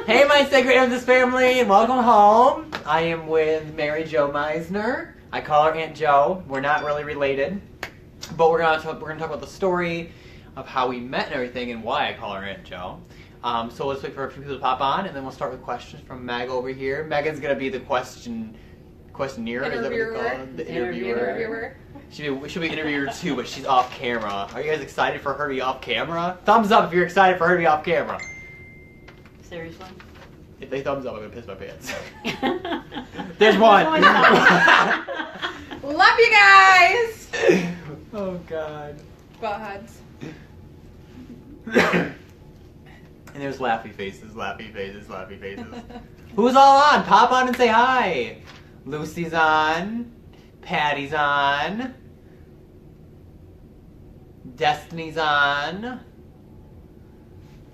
Hey, my Sacred Amethyst Family, and welcome home. I am with Mary Jo Meisner. I call her Aunt Jo. We're not really related, but we're gonna talk about the story of how we met and everything, and why I call her Aunt Jo. So let's wait for a few people to pop on, and then we'll start with questions from Meg over here. Megan's gonna be the questioneer. Is that what you call it? The interviewer. She'll be interviewer too, but she's off camera. Are you guys excited for her to be off camera? Thumbs up if you're excited for her to be off camera. Seriously? If they thumbs up, I'm gonna piss my pants. There's one. Love you guys. Oh God. Buttheads. And there's laughy faces, laughy faces, laughy faces. Who's all on? Pop on and say hi. Lucy's on. Patty's on. Destiny's on.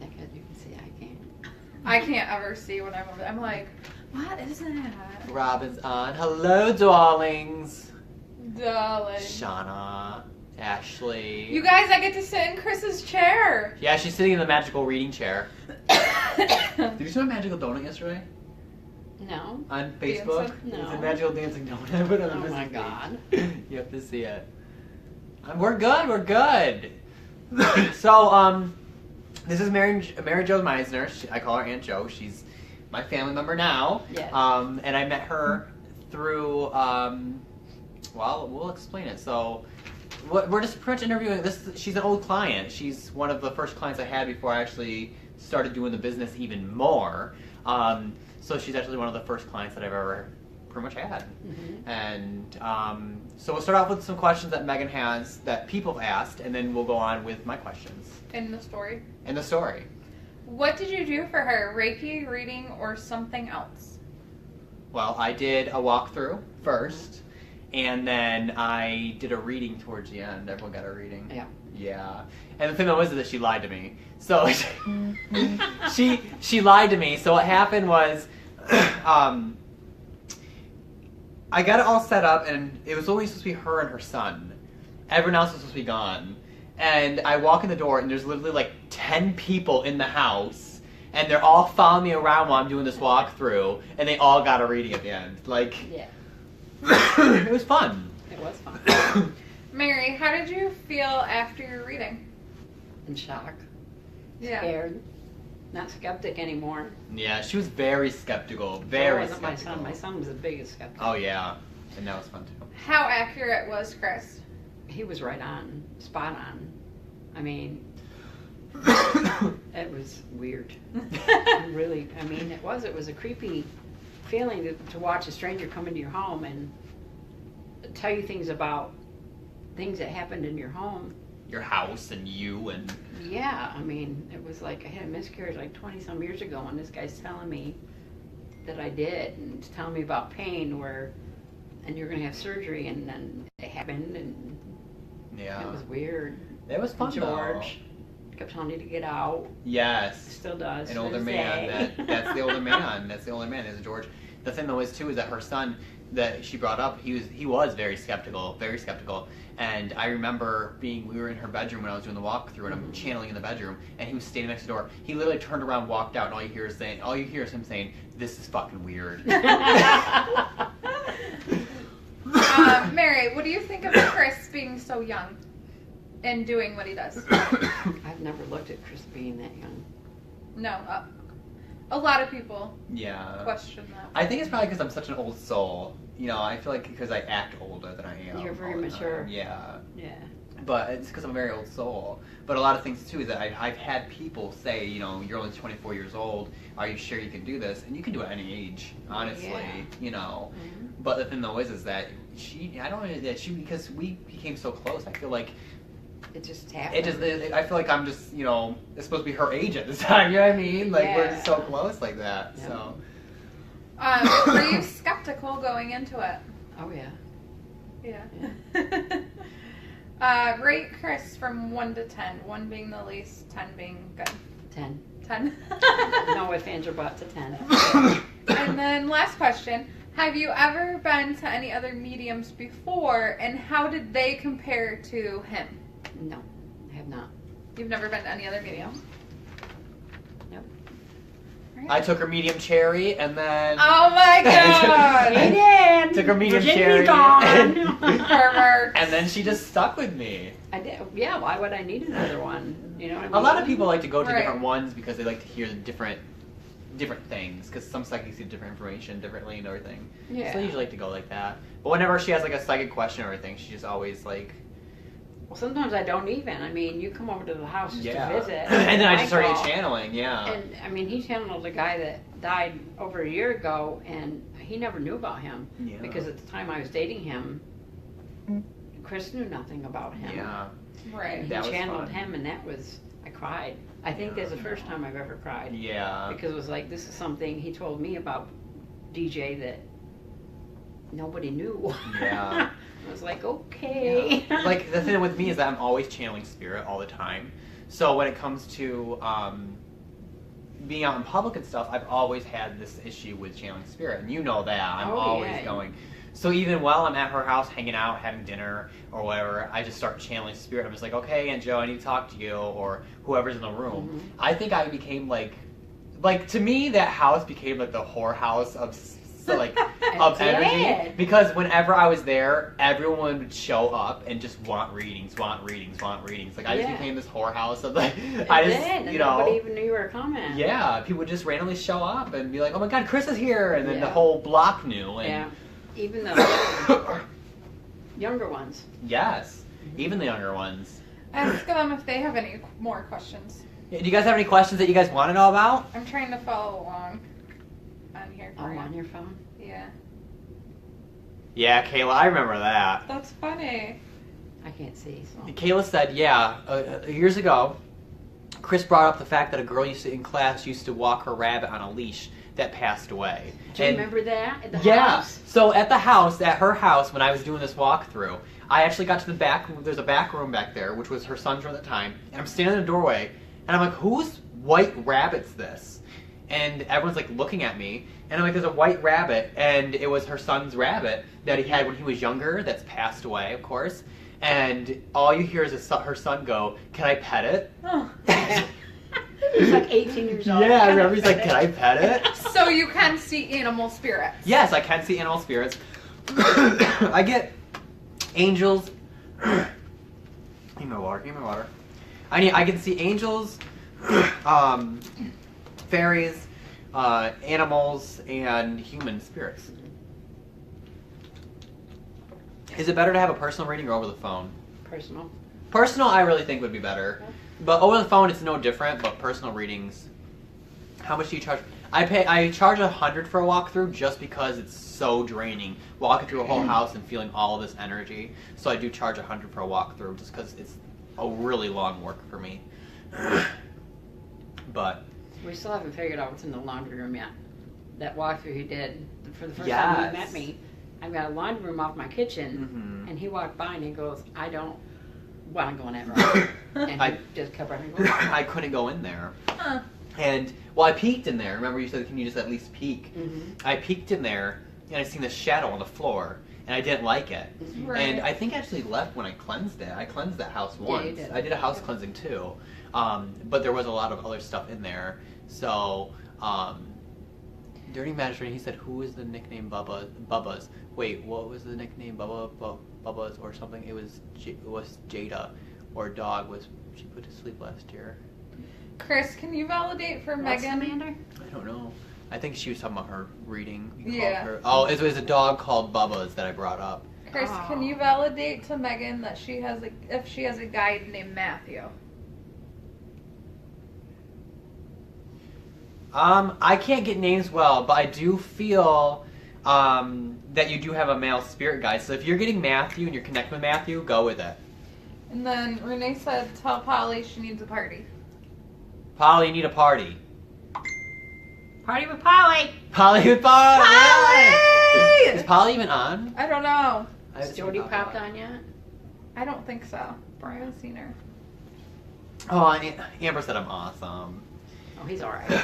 You can see I can't. I can't ever see when I'm over there. I'm like, what is that? Robin's on. Hello, darlings. Darling. Shauna. Ashley. You guys, I get to sit in Chris's chair. Yeah, she's sitting in the magical reading chair. Did you see my magical donut yesterday? No. On Facebook? Dancing? No. It's a magical dancing donut. But Oh my God. You have to see it. We're good. We're good. So, this is Mary Jo Meisner. I call her Aunt Jo. She's my family member now. Yes. And I met her through. Well, we'll explain it. So, we're just pretty much interviewing this. She's an old client. She's one of the first clients I had before I actually started doing the business even more. So she's actually one of the first clients that I've ever pretty much had. Mm-hmm. And so we'll start off with some questions that Megan has that people have asked, and then we'll go on with my questions. In the story. In the story. What did you do for her? Reiki, reading, or something else? Well, I did a walkthrough first, and then I did a reading towards the end. Everyone got a reading. Yeah. Yeah. And the thing that was is that she lied to me. So she lied to me. So what happened was I got it all set up, and it was only supposed to be her and her son. Everyone else was supposed to be gone. And I walk in the door, and there's literally like 10 people in the house, and they're all following me around while I'm doing this walkthrough, and they all got a reading at the end. Like, Yeah. it was fun. It was fun. Mary, how did you feel after your reading? In shock. Yeah. Scared. Not skeptic anymore. Yeah, she was very skeptical. So Very wasn't skeptical. my son. My son was the biggest skeptic. Oh, yeah. And that was fun, too. How accurate was Chris? He was right on. Spot on. I mean, it was weird. Really, I mean, it was a creepy feeling to watch a stranger come into your home and tell you things about things that happened in your home. Your house and you and... Yeah, I mean, it was like I had a miscarriage like 20-some years ago, and this guy's telling me that I did, and he's telling me about pain and you're going to have surgery, and then it happened, and Yeah. it was weird. It was fun, George kept telling me to get out. Yes. Still does. An to older this man. day. That's the older man. That's the older man. Is George. The thing though is too is that her son that she brought up, he was very skeptical, and I remember we were in her bedroom when I was doing the walkthrough, and I'm channeling in the bedroom, and he was standing next to the door. He literally turned around, walked out, and all you hear is him saying, "This is fucking weird." Mary, what do you think of Chris being so young and doing what he does? I've never looked at Chris being that young. No, a lot of people Yeah. question that. I think it's probably because I'm such an old soul. You know, I feel like because I act older than I am. You're very all the mature. time. Yeah. Yeah. But it's because I'm a very old soul. But a lot of things too is that I've had people say, you know, you're only 24 years old. Are you sure you can do this? And you can do it at any age, honestly. Yeah. You know. Mm-hmm. But the thing though is that because we became so close. I feel like It just happened. I feel like I'm just, you know, it's supposed to be her age at this time. You know what I mean? Like we're just so Yeah. close like that. Yeah. So. Were you skeptical going into it? Oh, yeah. Yeah. Rate Chris from 1 to 10. 1 being the least, 10 being good. 10. 10. No ifs, ands, or buts, a 10. And then last question. Have you ever been to any other mediums before, and how did they compare to him? No, I have not. You've never been to any other mediums? Nope. All I took her medium cherry, and then Oh my god! He did. took her medium Virginia's cherry, gone. Pervert. and then she just stuck with me. I did. Yeah. Why would I need another one? You know what I mean? A lot of people like to go to Right. different ones because they like to hear the different things. Because some psychics see different information differently and everything. Yeah. So they usually like to go like that. But whenever she has like a psychic question or everything, she just always like Well, sometimes I don't even. I mean, you come over to the house just yeah. to visit. And then I just started call. channeling. Yeah. And I mean, he channeled a guy that died over a year ago, and he never knew about him Yeah. because at the time I was dating him, Chris knew nothing about him. Yeah. Right. And he That was channeled fun. him, and that was I cried. I think that's the first time I've ever cried Yeah. because it was like this is something he told me about DJ that nobody knew. Yeah. I was like, okay. Like the thing with me is that I'm always channeling spirit all the time. So when it comes to being out in public and stuff, I've always had this issue with channeling spirit, and you know that I'm Oh, always yeah. going. So even while I'm at her house hanging out, having dinner or whatever, I just start channeling spirit. I'm just like, okay, Aunt Joe, I need to talk to you, or whoever's in the room. Mhm. I think I became like to me that house became like the whorehouse of of It energy, did. because whenever I was there, everyone would show up and just want readings. Like I just Yeah. became this whorehouse of like It I did, just and you know. nobody even knew you were coming. Yeah, people would just randomly show up and be like, "Oh my God, Chris is here," and then the Yeah. whole block knew. And Yeah. Even the younger ones. yes, even the younger ones. Ask them if they have any more questions. Yeah, do you guys have any questions that you guys want to know about? I'm trying to follow along on here Oh, for you. on your phone? Yeah. Yeah, Kayla, I remember that. That's funny. I can't see. So. Kayla said, yeah, years ago, Chris brought up the fact that a girl in class used to walk her rabbit on a leash that passed away. Do you And- remember that at the Yeah. house? So at her house, when I was doing this walkthrough, I actually got to the back. There's a back room back there, which was her son's room at the time. And I'm standing in the doorway, and I'm like, "Whose white rabbit's this?" And everyone's like looking at me, and I'm like, "There's a white rabbit," and it was her son's rabbit that he had when he was younger. That's passed away, of course. And all you hear is her son go, "Can I pet it?" Oh. He's like 18 years old. Yeah, I remember he's like, "Can I pet it?" So you can see animal spirits. Yes, I can see animal spirits. I get angels. Give me my water. I can see angels, fairies, animals, and human spirits. Is it better to have a personal reading or over the phone? Personal. Personal, I really think would be better. But over the phone, it's no different. But personal readings, how much do you charge? I charge $100 for a walkthrough just because it's so draining walking through a whole house and feeling all of this energy. So I do charge $100 for a walkthrough just because it's a really long work for me. But We still haven't figured out what's in the laundry room yet. That walkthrough he did for the first Yes. time he met me. I've got a laundry room off my kitchen, Mhm. and he walked by and he goes, "I don't want to go in that room." And I- he just kept running. Going. I couldn't go in there. Huh. And, well, I peeked in there. Remember you said, can you just at least peek? Mm-hmm. I peeked in there, and I seen this shadow on the floor, and I didn't like it. Right. And I think I actually left when I cleansed it. I cleansed that house Yeah, once. you did. I did a house cleansing too. But there was a lot of other stuff in there. So, Dirty Magistrate, he said, who is the nickname Bubba's? Wait, what was the nickname Bubba's or something? It was Jada, or dog was she put to sleep last year. Chris, can you validate for What's Megan? Amanda? I don't know. I think she was talking about her reading. We called Yeah. her. Oh, it was a dog called Bubba's that I brought up. Chris, can you validate to Megan that she has if she has a guide named Matthew? I can't get names well, but I do feel that you do have a male spirit guide. So if you're getting Matthew and you're connecting with Matthew, go with it. And then Renee said, tell Polly she needs a party. Polly, you need a party. Party with Polly. Polly with Polly! Polly! Is Polly even on? I don't know. I Has haven't seen Jody Polly popped on yet? I don't think so. I haven't seen her. Oh, Amber said I'm awesome. Oh, he's all right.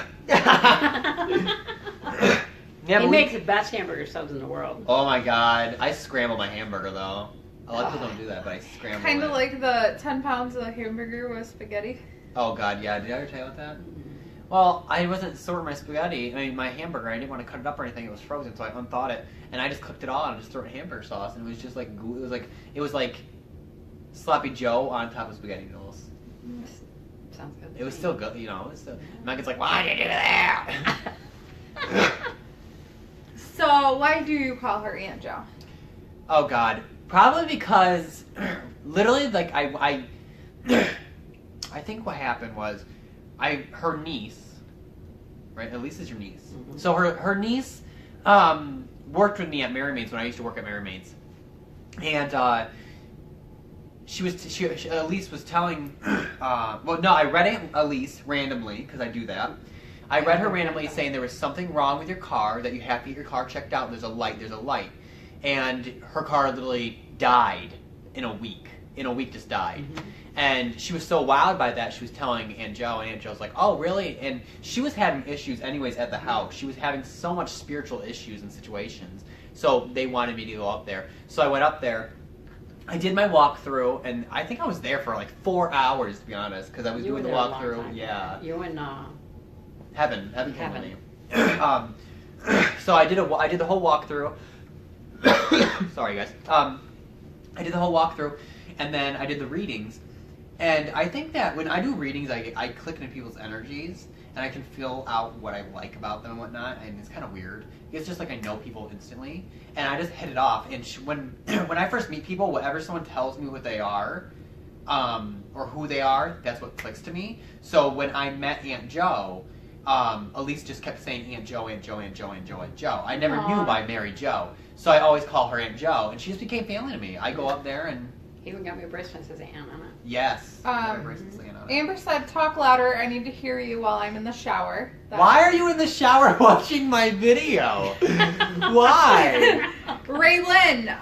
Yeah, He but makes the best hamburger subs in the world. Oh my god. I scramble my hamburger though. A lot of people don't do that, but I scramble Kind of it. like the 10 pounds of hamburger with spaghetti. Oh god, yeah. Did I ever tell you about that? Well, I wasn't sorting my spaghetti. I mean, my hamburger. I didn't want to cut it up or anything. It was frozen, so I unthawed it, and I just cooked it all and just threw it in hamburger sauce, and it was just like it was like sloppy Joe on top of spaghetti noodles. Sounds good. It was still good, you know. It was still, Megan's like, why did you do that? So why do you call her Aunt Jo? Oh God, probably because literally, like I think what happened was her niece, right? Elise is your niece. Mm-hmm. So her niece worked with me at Mary Maid's when I used to work at Mary Maid's, and Elise was telling. Well, no, I read it Elise randomly because I do that. I read her randomly saying there was something wrong with your car, that you have to get your car checked out. There's a light, and her car literally died in a week. In a week, just died. Mm-hmm. And she was so wowed by that, she was telling Aunt Jo, and Aunt Jo's like, oh, really? And she was having issues anyways at the house. She was having so much spiritual issues and situations. So they wanted me to go up there. So I went up there. I did my walkthrough, and I think I was there for like 4 hours, to be honest, because I was doing the walkthrough. Yeah. You and Heaven. So I did the whole walkthrough. Sorry, guys. I did the whole walkthrough, and then I did the readings. And I think that when I do readings, I click into people's energies, and I can feel out what I like about them and whatnot. And it's kind of weird. It's just like I know people instantly, and I just hit it off. And when I first meet people, whatever someone tells me what they are, or who they are, that's what clicks to me. So when I met Aunt Jo, Elise just kept saying Aunt Jo, Aunt Jo, Aunt Jo, Aunt Jo, Aunt Jo. I never knew by Mary Jo, so I always call her Aunt Jo, and she just became family to me. I go up there and he even got me a bracelet that says Aunt on it. yes. Amber said, "Talk louder. I need to hear you while I'm in the shower." Why are you in the shower watching my video? Why? Raylan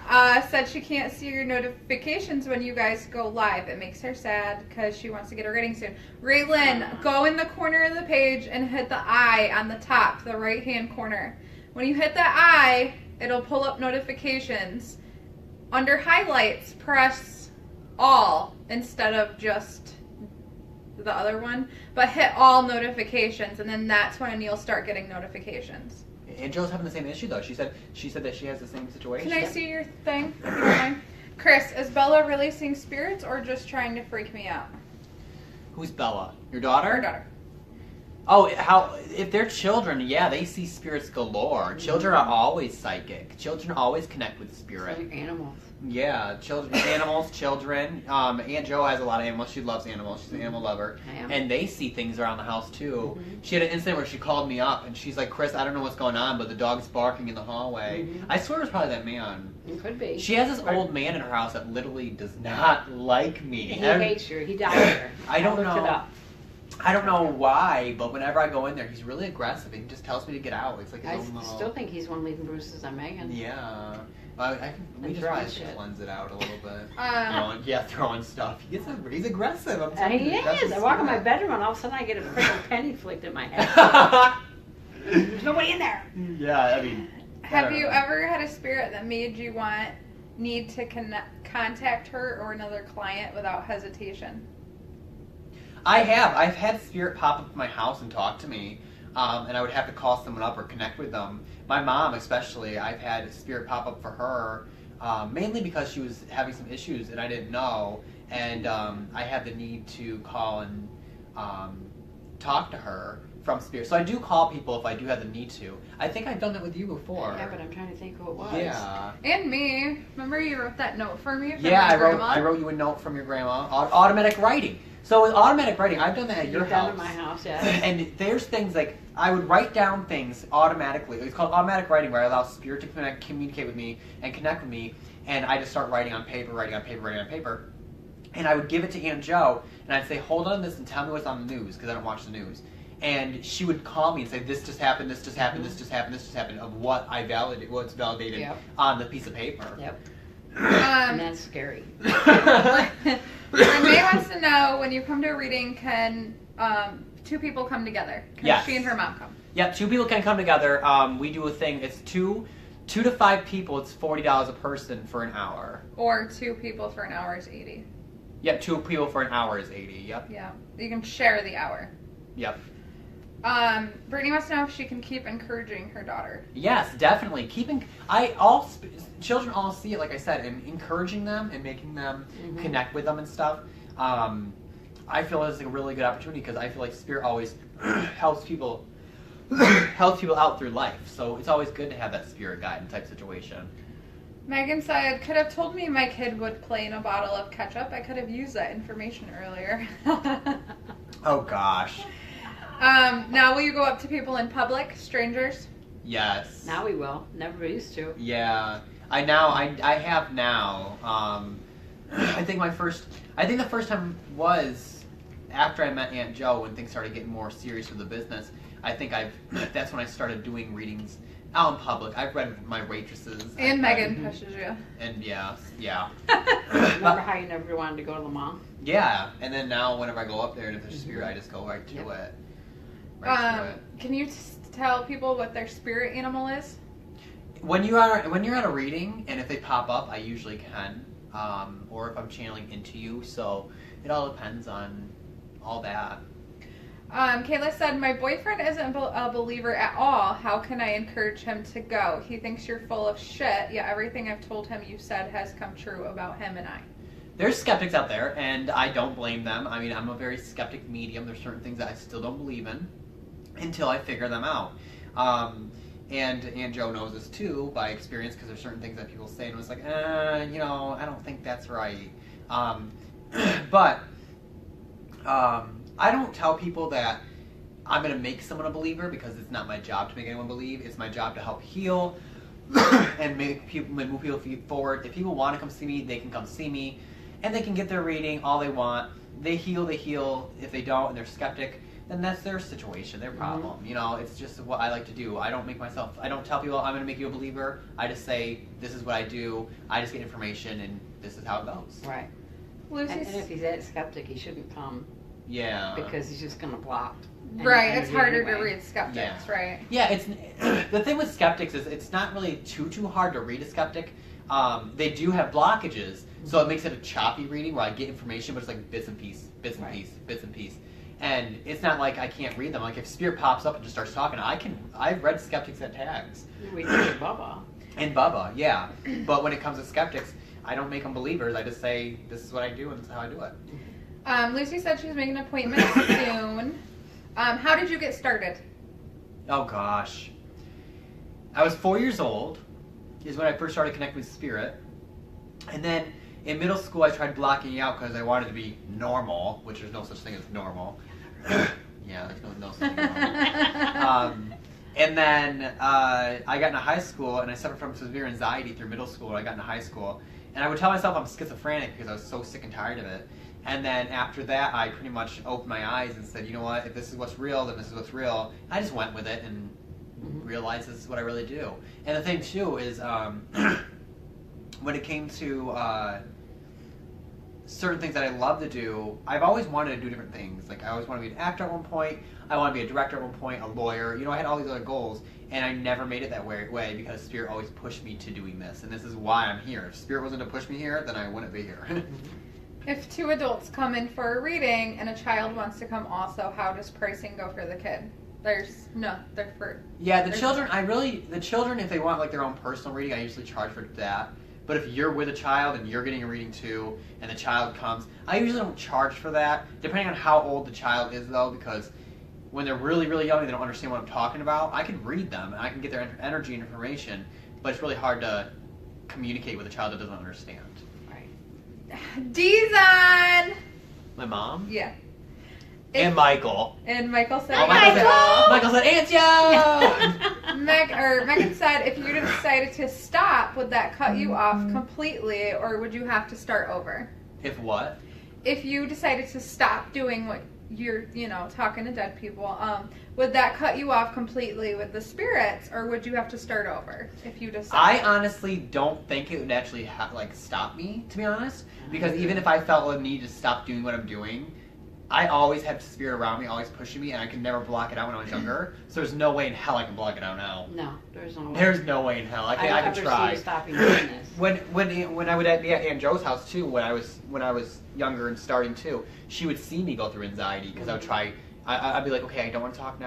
said she can't see your notifications when you guys go live. It makes her sad because she wants to get her reading soon. Raylan, go in the corner of the page and hit the I on the top, the right-hand corner. When you hit the I, it'll pull up notifications. Under highlights, press all instead of just the other one, but hit all notifications, and then that's when you'll start getting notifications. Aunt Jo's having the same issue though. She said that she has the same situation. Can I see your thing, if you don't mind? Chris, is Bella releasing spirits or just trying to freak me out? Who's Bella? Your daughter? Her daughter. Oh, if they're children, yeah, they see spirits galore. Children are always psychic. Children always connect with spirit. Like animals. Yeah, animals, children. Aunt Jo has a lot of animals. She loves animals. She's an animal lover. I am. And they see things around the house too. Mm-hmm. She had an incident where she called me up and she's like, Chris, I don't know what's going on, but the dog's barking in the hallway. Mm-hmm. I swear it was probably that man. It could be. She has this old man in her house that literally does not like me. He hates you. He died there. I don't looked know. It up. I don't know why, but whenever I go in there, he's really aggressive. He just tells me to get out. It's like his I own little... still think he's one leaving bruises on Megan. Yeah. We just throwing probably shit. cleanse it out a little bit. Throwing stuff. He's aggressive. I'm telling He you, that's is. his I walk in my spirit. bedroom and all of a sudden I get a freaking penny flicked in my head. There's nobody in there. Yeah, I mean... Have you ever had a spirit that made you need to contact her or another client without hesitation? I have. I've had spirit pop up in my house and talk to me, and I would have to call someone up or connect with them. My mom, especially, I've had spirit pop up for her, mainly because she was having some issues and I didn't know, and I had the need to call and talk to her from spirit. So I do call people if I do have the need to. I think I've done that with you before. Yeah, but I'm trying to think who it was. Yeah. And me. Remember you wrote that note for me? From Yeah, my I grandma? wrote you a note from your grandma. Automatic writing. So with automatic writing, I've done that at your You've house. done it at my house, yeah. And there's things like, I would write down things automatically. It's called automatic writing, where I allow spirit to communicate with me and connect with me. And I just start writing on paper. And I would give it to Aunt Jo, and I'd say, hold on to this and tell me what's on the news, because I don't watch the news. And she would call me and say, this just happened, this just happened, this just happened, this just happened, of what's validated Yep. on the piece of paper. Yep. And that's scary. Renee wants to know, when you come to a reading, can two people come together? Can Yes. she and her mom come? Yep, 2 people can come together. We do a thing. It's 2 to 5 people. It's $40 a person for an hour. Or 2 people for an hour is 80. Yep, 2 people for an hour is $80. Yep. Yeah. You can share the hour. Yep. Brittany wants to know if she can keep encouraging her daughter. Yes, definitely. Children all see it, like I said, and encouraging them and making them connect with them and stuff. I feel it's like a really good opportunity because I feel like Spirit always helps people out through life. So it's always good to have that Spirit guide type situation. Megan said, could have told me my kid would play in a bottle of ketchup. I could have used that information earlier. Oh gosh. Now will you go up to people in public, strangers? Yes. Now we will. Never used to. Yeah. I have now. I think the first time was after I met Aunt Jo when things started getting more serious with the business. I think that's when I started doing readings out in public. I've read my waitresses. And Megan pushes you. And yeah. Remember how you never wanted to go to the mall? Yeah, and then now whenever I go up there and if there's Spirit, I just go right to it. Can you tell people what their spirit animal is? When you're at a reading, and if they pop up, I usually can, or if I'm channeling into you. So it all depends on all that. Kayla said, my boyfriend isn't a believer at all. How can I encourage him to go? He thinks you're full of shit, yet everything I've told him you said has come true about him and I. There's skeptics out there, and I don't blame them. I mean, I'm a very skeptic medium. There's certain things that I still don't believe in until I figure them out. And Joe knows this too by experience because there's certain things that people say, and it was like, I don't think that's right. But I don't tell people that I'm going to make someone a believer because it's not my job to make anyone believe. It's my job to help heal and move people forward. If people want to come see me, they can come see me, and they can get their reading all they want. They heal. If they don't and they're skeptic, then that's their situation, their problem. It's just what I like to do. I don't tell people I'm going to make you a believer. I just say, this is what I do. I just get information, and this is how it goes. Right. And if he's that skeptic, he shouldn't come. Yeah. Because he's just going to block. Right, it's harder to read skeptics, right? Yeah, it's the thing with skeptics is it's not really too hard to read a skeptic. They do have blockages, so it makes it a choppy reading where I get information, but it's like bits and piece. And it's not like I can't read them. Like if Spirit pops up and just starts talking, I've read skeptics at tags. We did Bubba. And Bubba, yeah. But when it comes to skeptics, I don't make them believers. I just say, this is what I do and this is how I do it. Lucy said she's making an appointment soon. How did you get started? Oh gosh. I was 4 years old is when I first started connecting with Spirit. And then in middle school I tried blocking out because I wanted to be normal, which there's no such thing as normal. Yeah, there's no such thing as normal. And then I got into high school and I suffered from severe anxiety through middle school when I got into high school. And I would tell myself I'm schizophrenic because I was so sick and tired of it. And then after that, I pretty much opened my eyes and said, you know what, if this is what's real, then this is what's real. I just went with it and realized this is what I really do. And the thing, too, is when it came to certain things that I love to do, I've always wanted to do different things. Like, I always wanted to be an actor at one point. I wanted to be a director at one point, a lawyer. I had all these other goals. And I never made it that way because Spirit always pushed me to doing this. And this is why I'm here. If Spirit wasn't to push me here, then I wouldn't be here. If two adults come in for a reading and a child wants to come also, how does pricing go for the kid? They're for... Yeah, the children, if they want like their own personal reading, I usually charge for that. But if you're with a child and you're getting a reading too, and the child comes, I usually don't charge for that, depending on how old the child is though, because when they're really, really young and they don't understand what I'm talking about, I can read them and I can get their energy and information, but it's really hard to communicate with a child that doesn't understand. D's on! My mom? Yeah. And Michael. And Michael said, Michael said, Aunt Jo! Megan said, if you decided to stop, would that cut you off completely, or would you have to start over? If what? If you decided to stop doing what you're, talking to dead people, would that cut you off completely with the spirits, or would you have to start over if you decide? I honestly don't think it would actually stop me, to be honest, because even if I felt a need to stop doing what I'm doing, I always had Spirit around me, always pushing me, and I could never block it out when I was younger. So there's no way in hell I can block it out now. No, there's no way. There's no way in hell. I can try. Stopping doing this. When I would be at Aunt Jo's house too, when I was younger and starting too, she would see me go through anxiety because I would try I'd be like, okay, I don't want to talk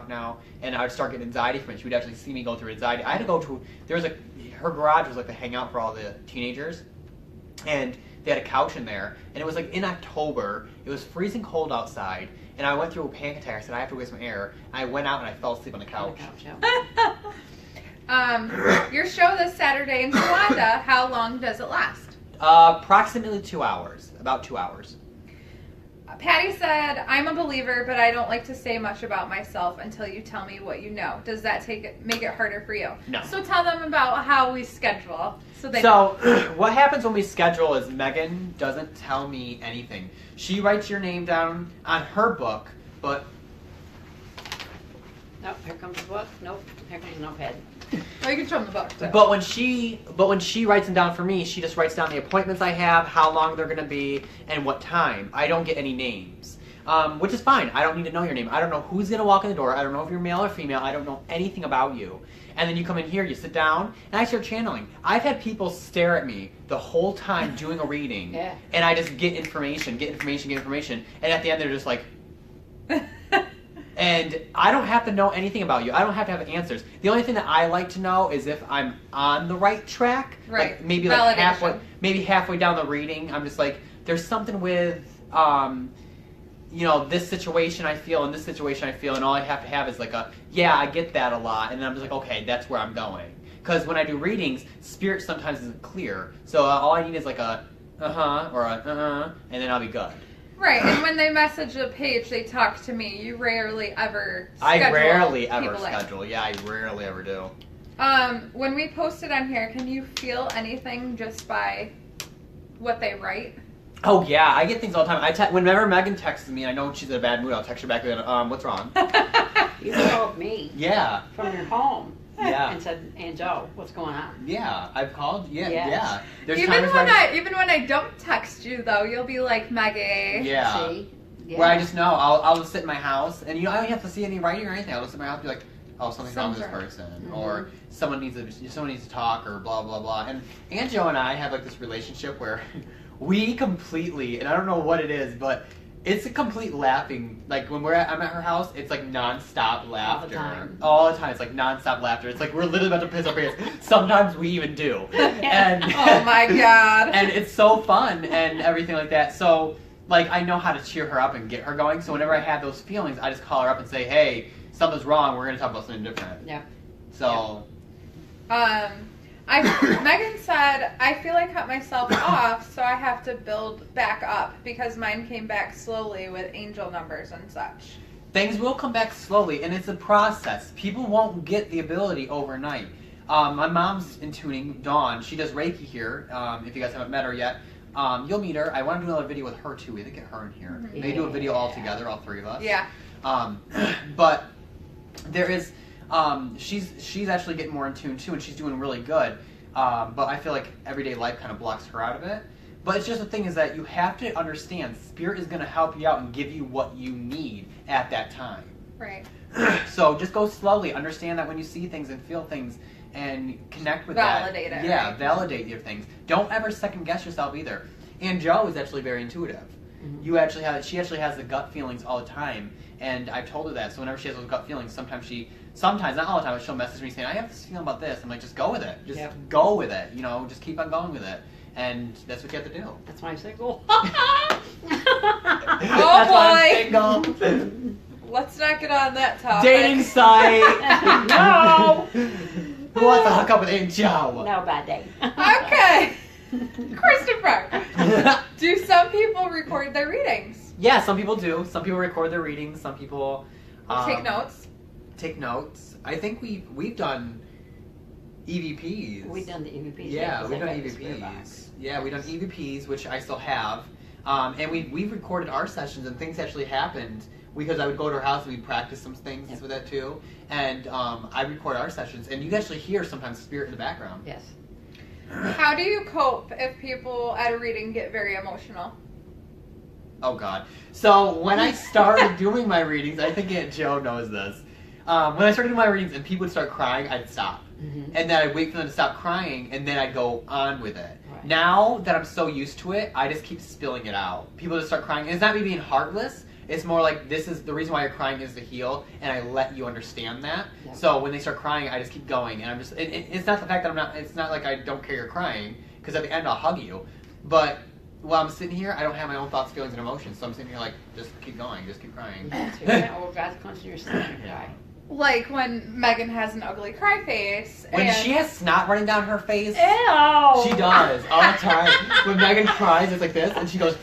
now, and I'd start getting anxiety from it. She would actually see me go through anxiety. I had to go to, her garage was like the hangout for all the teenagers, and they had a couch in there, and it was like in October, it was freezing cold outside, and I went through a panic attack. I said, I have to get some air. I went out and I fell asleep on the couch. Your show this Saturday in Towanda, how long does it last? Approximately 2 hours, about 2 hours. Patty said, I'm a believer, but I don't like to say much about myself until you tell me what you know. Does that make it harder for you? No. So tell them about how we schedule. So what happens when we schedule is Megan doesn't tell me anything. She writes your name down on her book, but... Nope, here comes the book. Nope, here comes the notepad. Oh, you can show them the book, too. But when she writes them down for me, she just writes down the appointments I have, how long they're going to be, and what time. I don't get any names, which is fine. I don't need to know your name. I don't know who's going to walk in the door. I don't know if you're male or female. I don't know anything about you. And then you come in here, you sit down, and I start channeling. I've had people stare at me the whole time doing a reading, yeah. And I just get information, and at the end they're just like... And I don't have to know anything about you. I don't have to have answers. The only thing that I like to know is if I'm on the right track. Right. Like maybe like halfway down the reading, I'm just like, there's something with, this situation I feel and this situation I feel, and all I have to have is like yeah, I get that a lot, and then I'm just like, okay, that's where I'm going. Because when I do readings, spirit sometimes isn't clear, so all I need is like a or a and then I'll be good. Right, and when they message the page, they talk to me. You rarely ever schedule. I rarely ever people schedule. Yeah, I rarely ever do. When we post it on here, can you feel anything just by what they write? Oh yeah, I get things all the time. Whenever Megan texts me and I know she's in a bad mood, I'll text her back and what's wrong? You called me. Yeah. From your home. Yeah. And said, Aunt Joe, what's going on? Yeah, I've called. Yeah, Yes. yeah. There's Even times when I don't text you though, you'll be like, Maggie. Yeah. See? Yeah. Where I just know I'll just sit in my house and I don't have to see any writing or anything. I'll just sit in my house and be like, oh, something's wrong with this person, Mm-hmm. or someone needs to talk, or blah blah blah. And Aunt Joe and I have like this relationship where we completely, and I don't know what it is, but it's a complete laughing. Like when I'm at her house, it's like nonstop laughter. All the time. It's like nonstop laughter. It's like we're literally about to piss our pants. Sometimes we even do. And oh my god. And it's so fun and everything like that. So like I know how to cheer her up and get her going. So whenever I have those feelings, I just call her up and say, hey, something's wrong. We're gonna talk about something different. Yeah. So. Megan said, I feel I cut myself off, so I have to build back up because mine came back slowly with angel numbers and such. Things will come back slowly, and it's a process. People won't get the ability overnight. My mom's in tuning, Dawn. She does Reiki here. If you guys haven't met her yet, you'll meet her. I want to do another video with her too. We have to get her in here. Mm-hmm. Maybe do a video all together, all three of us. Yeah. But there is. She's actually getting more in tune too, and she's doing really good. But I feel like everyday life kind of blocks her out of it. But it's just the thing is that you have to understand Spirit is going to help you out and give you what you need at that time. Right. So just go slowly. Understand that when you see things and feel things and connect with validate that. It. Yeah, right? Validate your things. Don't ever second guess yourself either. And Joe is actually very intuitive. Mm-hmm. She actually has the gut feelings all the time, and I've told her that. So whenever she has those gut feelings, sometimes, not all the time, but she'll message me saying, I have this feeling about this. I'm like, just go with it. Just go with it. Just keep on going with it. And that's what you have to do. That's why I'm single. Oh That's boy! Let's not get on that topic. Dating site. No. Who wants to hook up with Aunt Joe? No, bad day. Okay. Christopher, do some people record their readings? Yeah, some people do. Some people record their readings. Some people take notes. Take notes. I think we've done EVPs. We've done the EVPs. Yeah, we've done EVPs. Yeah, we've done EVPs, which I still have. And we've recorded our sessions, and things actually happened because I would go to her house and we'd practice some things with that too. And I record our sessions, and you actually hear sometimes Spirit in the background. Yes. How do you cope if people at a reading get very emotional? Oh God. So when I started doing my readings, I think Aunt Joe knows this. When I started doing my readings and people would start crying, I'd stop. Mm-hmm. And then I'd wait for them to stop crying, and then I'd go on with it. Right. Now that I'm so used to it, I just keep spilling it out. People just start crying. And it's not me being heartless. It's more like, this is the reason why you're crying is to heal, and I let you understand that. Yeah. So when they start crying, I just keep going, and I'm just, it's not the fact that I'm not, it's not like I don't care you're crying, because at the end I'll hug you, but while I'm sitting here, I don't have my own thoughts, feelings, and emotions, so I'm sitting here like, just keep going, just keep crying. Oh, God's close to your stomach, guy. Like when Megan has an ugly cry face. When and she has snot running down her face, Ew! she does, all the time. When Megan cries, it's like this, and she goes,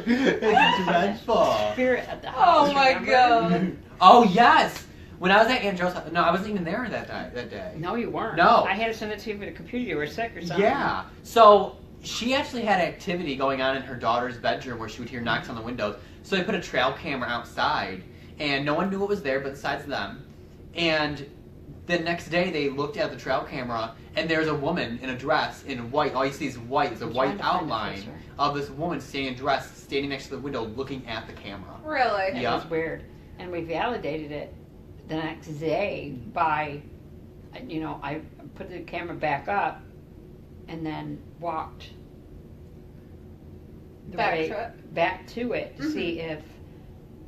it's dreadful. Spirit at the house. Oh my remember? God. Oh, yes! When I was at Aunt Joe's house, no, I wasn't even there that day. No, you weren't. No. I had to send it to you for the computer. You were sick or something. Yeah. So she actually had activity going on in her daughter's bedroom where she would hear knocks on the windows. So they put a trail camera outside, and no one knew what was there besides them. And the next day they looked at the trail camera, and there's a woman in a dress in white. All you see is white. It's a white outline of this woman standing dressed, standing next to the window looking at the camera. Really? It Yeah. was weird. And we validated it the next day by, I put the camera back up and then walked back to it to see if,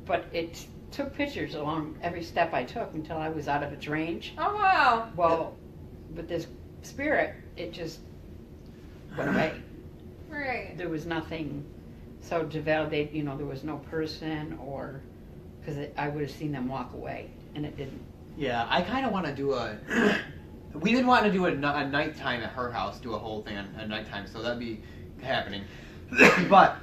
but it took pictures along every step I took until I was out of its range. Oh, wow. Well, with this spirit, it just went away. Right. There was nothing, so to validate, there was no person or, because I would have seen them walk away, and it didn't. Yeah, I kind of want to do we didn't want to do a nighttime at her house, do a whole thing at nighttime, so that'd be happening. But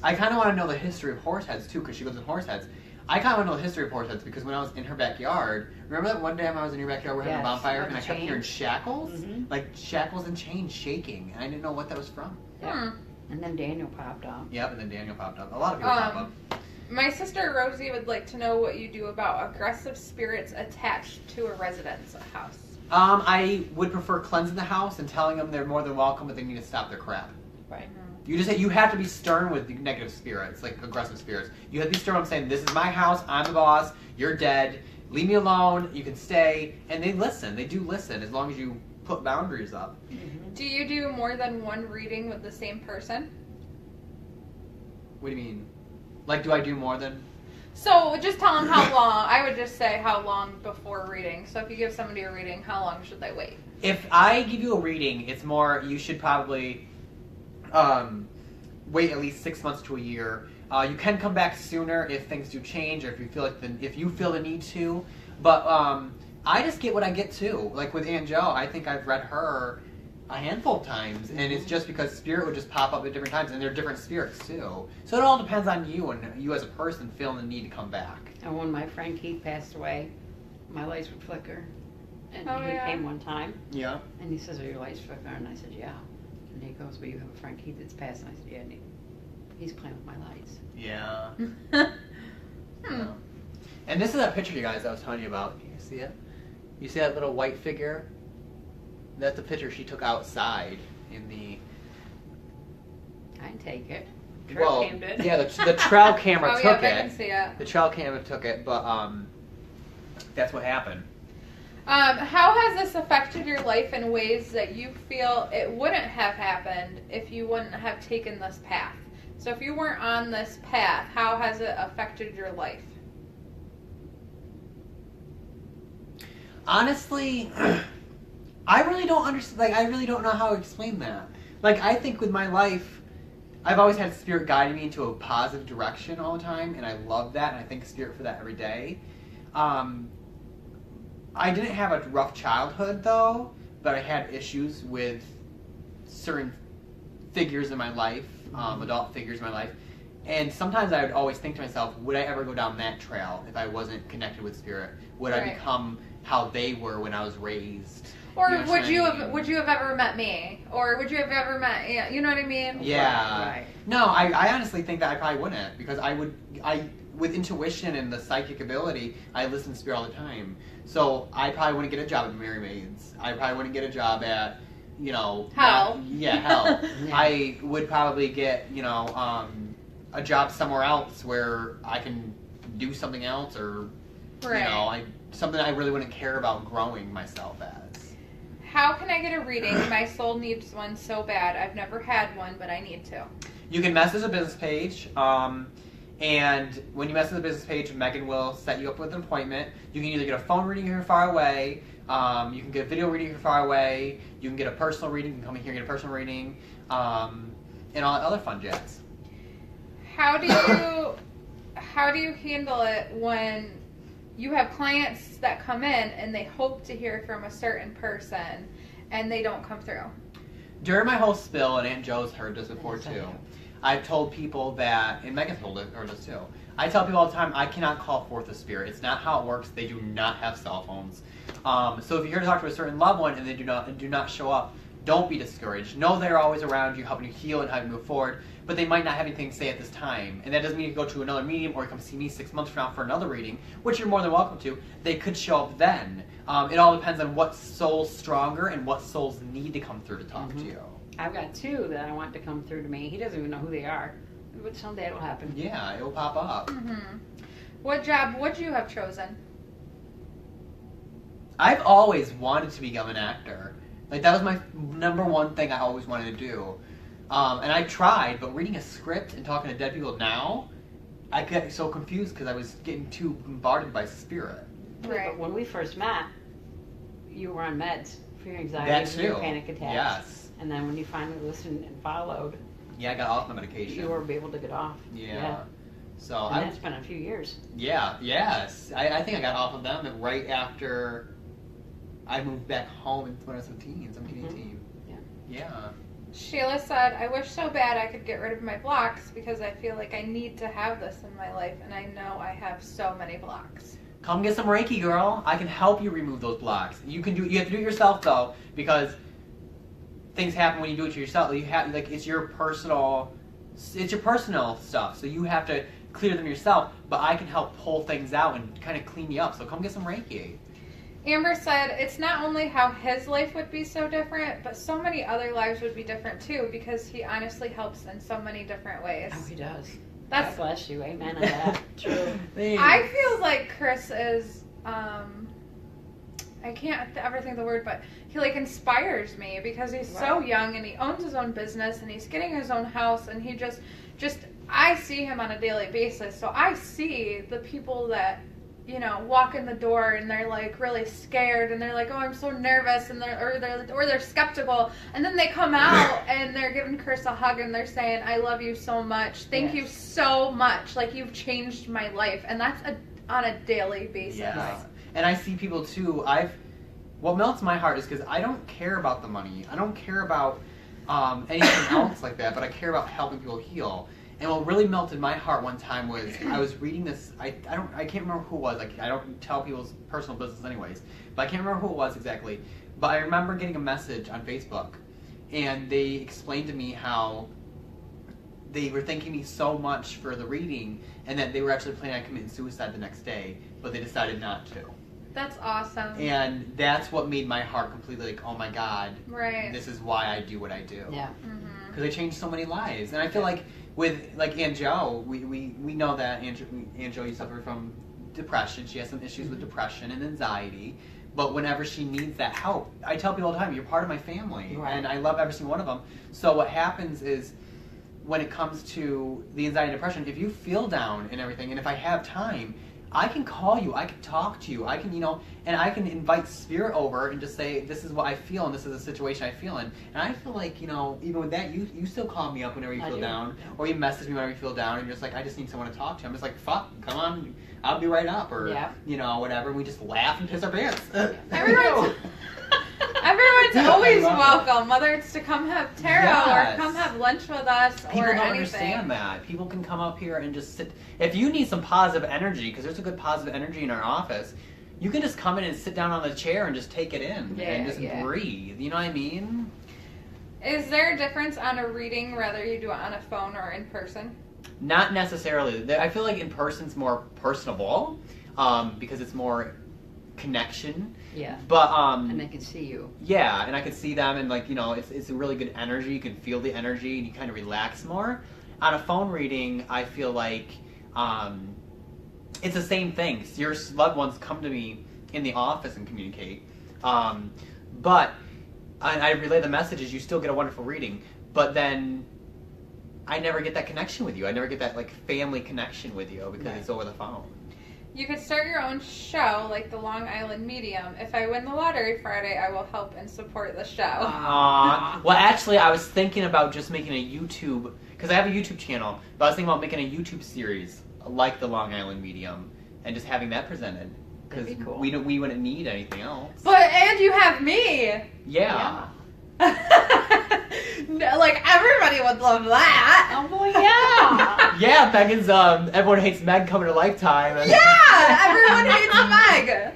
I kind of want to know the history of Horseheads, too, because she lives in Horseheads. I kind of want to know the history of Horseheads because when I was in her backyard, remember that one day I was in your backyard, we're having a bonfire, and I kept hearing shackles? Mm-hmm. Like shackles and chains shaking, and I didn't know what that was from. Yeah. And then Daniel popped up. Yep, and then Daniel popped up. A lot of people pop up. My sister Rosie would like to know what you do about aggressive spirits attached to a residence house. I would prefer cleansing the house and telling them they're more than welcome, but they need to stop their crap. Right. You have to be stern with negative spirits, like aggressive spirits. You have to be stern with saying, this is my house, I'm the boss, you're dead, leave me alone, you can stay. And they listen. They do listen as long as you put boundaries up. Mm-hmm. Do you do more than one reading with the same person? What do you mean? Like, do I do more than... So just tell them how long. I would just say how long before reading. So if you give somebody a reading, how long should they wait? If I give you a reading, it's more, you should probably wait at least 6 months to a year. You can come back sooner if things do change or if you feel the need to. But I just get what I get too. Like with Aunt Jo, I think I've read her a handful of times, and it's just because spirit would just pop up at different times, and they're different spirits too. So it all depends on you and you as a person feeling the need to come back. And when my friend Keith passed away, my lights would flicker. And he came one time, Yeah. and he says, "Are your lights flickering?" And I said, "Yeah." And he goes, "Well, you have a friend Keith that's passed." And I said, "Yeah, and he's playing with my lights." Yeah. Hmm. And this is that picture, you guys, I was telling you about. Can you see it? You see that little white figure? That's the picture she took outside in the... I can take it. Trail cam did. Yeah, the trail camera Oh, took yeah, I it. can see it. The trail camera took it, but that's what happened. How has this affected your life in ways that you feel it wouldn't have happened if you wouldn't have taken this path? So if you weren't on this path, how has it affected your life? Honestly, I really don't understand. Like, I really don't know how to explain that. Like, I think with my life, I've always had Spirit guiding me into a positive direction all the time, and I love that, and I thank Spirit for that every day. I didn't have a rough childhood, though, but I had issues with certain figures in my life, adult figures in my life. And sometimes I would always think to myself, would I ever go down that trail if I wasn't connected with Spirit? Would I become how they were when I was raised? Or You know would you have ever met me? Or would you have ever met? Yeah, you know what I mean? Yeah. Right. No, I honestly think that I probably wouldn't, because with intuition and the psychic ability, I listen to Spirit all the time. So I probably wouldn't get a job at Mary Maids. I probably wouldn't get a job at, Hell. Hell. Yeah. I would probably get, a job somewhere else where I can do something else, or, something I really wouldn't care about growing myself as. How can I get a reading? My soul needs one so bad. I've never had one, but I need to. You can message a business page. And when you message the business page, Megan will set you up with an appointment. You can either get a phone reading if you're far away. You can get a video reading if you're far away. You can get a personal reading. You can come in here and get a personal reading. And all that other fun jazz. How do you handle it when you have clients that come in and they hope to hear from a certain person and they don't come through? During my whole spill, and Aunt Jo's heard this before Yes, I too, have. I've told people that, and Megan heard this too, I tell people all the time, I cannot call forth a spirit. It's not how it works. They do not have cell phones. So if you're here to talk to a certain loved one and they do not show up, don't be discouraged. Know they're always around you, helping you heal and helping you move forward, but they might not have anything to say at this time. And that doesn't mean you go to another medium or come see me 6 months from now for another reading, which you're more than welcome to. They could show up then. It all depends on what soul's stronger and what souls need to come through to talk to you. I've got 2 that I want to come through to me. He doesn't even know who they are, but someday it'll happen. Yeah, it'll pop up. What job would you have chosen? I've always wanted to become an actor. Like, that was my number one thing I always wanted to do. And I tried, but reading a script and talking to dead people now, I get so confused because I was getting too bombarded by spirit. Right. But when we first met, you were on meds for your anxiety That and too. your panic attacks. Yes. And then when you finally listened and followed, Yeah, I got off my medication. you were able to get off. Yeah. So And I. that's been a few years. Yeah. Yes. I think I got off of them right after I moved back home when I was 17, 18. Yeah. Yeah. Sheila said, I wish so bad I could get rid of my blocks because I feel like I need to have this in my life and I know I have so many blocks. Come get some Reiki, girl. I can help you remove those blocks. You have to do it yourself though, because things happen when you do it to yourself. You have it's your personal stuff. So you have to clear them yourself. But I can help pull things out and kind of clean you up. So come get some Reiki. Amber said, it's not only how his life would be so different, but so many other lives would be different too because he honestly helps in so many different ways. Oh, he does. That's God bless you. Amen on that. True. I feel like Chris is, I can't ever think of the word, but he like inspires me because he's so young and he owns his own business and he's getting his own house and he just, I see him on a daily basis. So I see the people that, you know, walk in the door and they're like really scared and they're like, oh, I'm so nervous, and they're skeptical, and then they come out and they're giving Chris a hug and they're saying, I love you so much, thank you so much, like you've changed my life, and that's on a daily basis. Yeah. And I see people too. What melts my heart is because I don't care about the money. I don't care about anything else like that, but I care about helping people heal. And what really melted my heart one time was I was reading this. I can't remember who it was. Like, I don't tell people's personal business anyways, but I can't remember who it was exactly. But I remember getting a message on Facebook, and they explained to me how they were thanking me so much for the reading, and that they were actually planning on committing suicide the next day, but they decided not to. That's awesome. And that's what made my heart completely like, oh my God, Right. this is why I do what I do. Yeah. Because I changed so many lives. And I feel like with like Aunt Jo, we know that Aunt Jo suffered from depression. She has some issues with depression and anxiety. But whenever she needs that help, I tell people all the time, you're part of my family. Right. And I love every single one of them. So what happens is, when it comes to the anxiety and depression, if you feel down and everything, and if I have time, I can call you, I can talk to you, I can, and I can invite spirit over and just say, this is what I feel and this is the situation I feel in. And I feel like, even with that, you still call me up whenever you feel down, or you message me whenever you feel down, and you're just like, I just need someone to talk to. I'm just like, fuck, come on, I'll be right up, or, whatever, and we just laugh and piss our pants. Everyone's always welcome, whether it's to come have tarot or come have lunch with us People or don't anything. understand that. People can come up here and just sit. If you need some positive energy, because there's a good positive energy in our office, you can just come in and sit down on the chair and just take it in and just breathe. You know what I mean? Is there a difference on a reading whether you do it on a phone or in person? Not necessarily. I feel like in person's more personable because it's more connection. Yeah. But and they can see you. Yeah, and I can see them, and it's a really good energy. You can feel the energy, and you kind of relax more. On a phone reading, I feel like it's the same thing. Your loved ones come to me in the office and communicate, but I relay the messages. You still get a wonderful reading, but then I never get that connection with you. I never get that like family connection with you because it's over the phone. You could start your own show, like the Long Island Medium. If I win the lottery Friday, I will help and support the show. Well, actually, I was thinking about just making a YouTube, because I have a YouTube channel, but I was thinking about making a YouTube series like the Long Island Medium and just having that presented. Because cool. we wouldn't need anything else. And you have me. Yeah. No, like, everybody would love that. Oh, boy, yeah. Yeah, Megan's, Everyone Hates Meg coming to Lifetime. And Yeah, everyone hates Meg.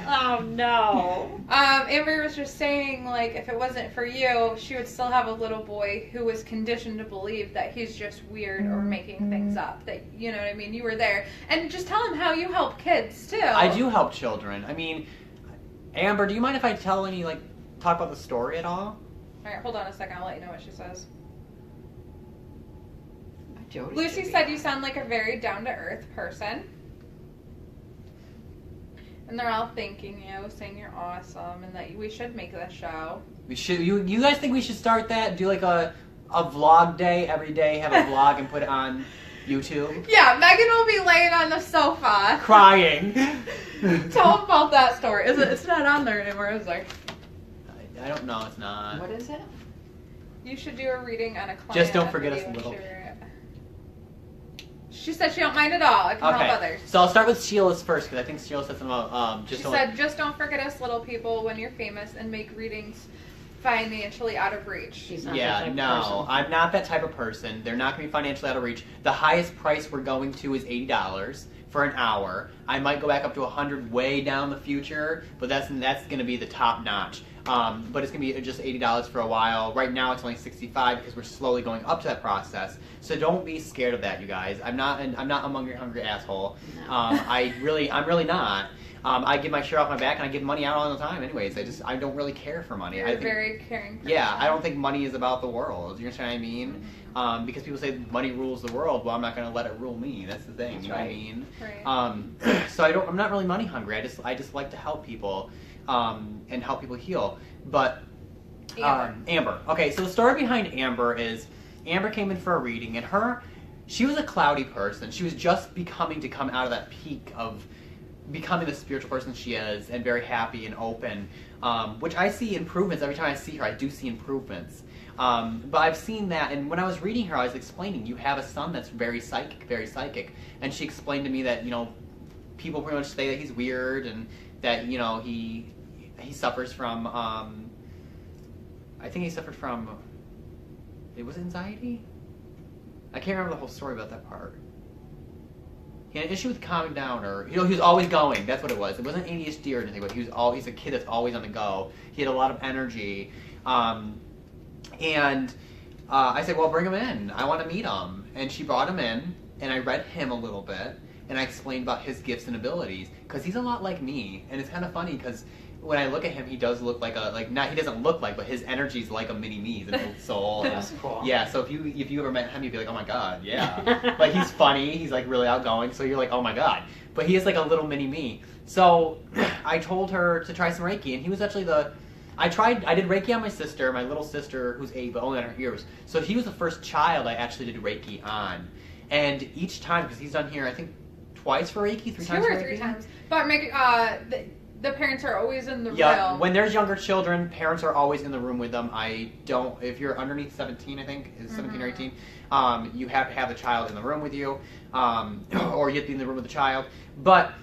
Oh, no. Amber was just saying, like, if it wasn't for you, she would still have a little boy who was conditioned to believe that he's just weird or making things up. That, you know what I mean? You were there. And just tell him how you help kids, too. I do help children. I mean, Amber, do you mind if I talk about the story at all? All right, hold on a second. I'll let you know what she says. Jody Lucy should said be you sound like a very down-to-earth person. And they're all thanking you, saying you're awesome, and that we should make this show. We should. You guys think we should start that? Do like a vlog day every day? Have a vlog and put it on YouTube? Yeah, Megan will be laying on the sofa. Crying. Tell them about that story. It's not on there anymore, is there? I don't know. It's not. What is it? You should do a reading on a client. Just don't forget us a video little. She said she don't mind at all. I can help others. So I'll start with Sheila's first because I think Sheila said something about She said, just don't forget us little people when you're famous and make readings financially out of reach. She's not that Yeah, type of no, person. I'm not that type of person. They're not going to be financially out of reach. The highest price we're going to is $80 for an hour. I might go back up to $100 way down the future, but that's going to be the top notch. But it's going to be just $80 for a while. Right now it's only $65 because we're slowly going up to that process. So don't be scared of that, you guys. I'm not a hungry asshole. No. I'm really not. I give my shirt off my back and I give money out all the time. Anyways, I don't really care for money. You're I a think, very caring person. yeah, I don't think money is about the world. You know what I mean? Because people say money rules the world. Well, I'm not going to let it rule me. That's the thing. That's you know right. what I mean? Right. So I'm not really money hungry. I just like to help people and help people heal. But Amber. Okay, so the story behind Amber is Amber came in for a reading, and she was a cloudy person. She was just becoming to come out of that peak of becoming the spiritual person she is, and very happy and open, which I see improvements every time I see her. I do see improvements. But I've seen that, and when I was reading her, I was explaining, you have a son that's very psychic, and she explained to me that, people pretty much say that he's weird, and that, he suffers from, I think he suffered from, it was anxiety? I can't remember the whole story about that part. He had an issue with calming down, or he was always going. That's what it was. It wasn't ADHD or anything, but he's a kid that's always on the go. He had a lot of energy, and I said, "Well, bring him in. I want to meet him." And she brought him in, and I read him a little bit, and I explained about his gifts and abilities because he's a lot like me, and it's kind of funny because when I look at him, he does look like he doesn't look like, but his energy's like a mini me, his little soul. That's cool. Yeah, so if you ever met him, you'd be like, oh my god, yeah. Like, he's funny, he's like really outgoing, so you're like, oh my god. But he is like a little mini me. So I told her to try some Reiki, and he was actually I did Reiki on my sister, my little sister, who's 8, but only on her ears. So he was the first child I actually did Reiki on. And each time, because he's done here, I think, twice for Reiki, 3 times for Reiki? 2 or 3 times. But the parents are always in the Yeah, room. when there's younger children, parents are always in the room with them. If you're underneath 17, I think, is 17 or 18, you have to have the child in the room with you, or you have to be in the room with the child.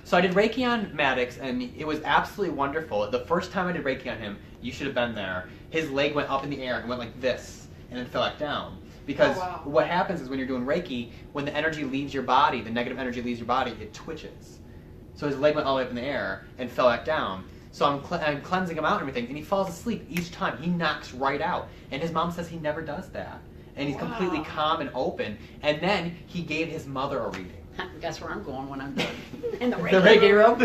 So I did Reiki on Maddox, and it was absolutely wonderful. The first time I did Reiki on him, you should have been there. His leg went up in the air and went like this, and then fell back down. Because what happens is when you're doing Reiki, when the energy leaves your body, the negative energy leaves your body, it twitches. So his leg went all the way up in the air and fell back down. So I'm cleansing him out and everything, and he falls asleep each time. He knocks right out. And his mom says he never does that. And he's completely calm and open. And then he gave his mother a reading. Guess where I'm going when I'm done. In the Reiki, The Reiki room?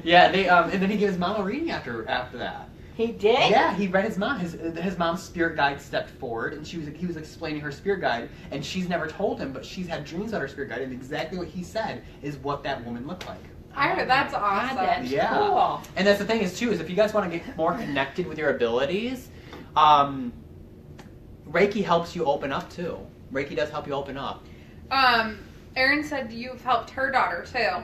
Yeah, and then he gave his mom a reading after that. He did? Yeah, he read his mom. His mom's spirit guide stepped forward, and he was explaining her spirit guide, and she's never told him, but she's had dreams about her spirit guide, and exactly what he said is what that woman looked like. I heard that's awesome. God, that's Yeah. cool. And that's the thing is, too, is if you guys want to get more connected with your abilities, Reiki helps you open up too. Reiki does help you open up. Erin said you've helped her daughter too.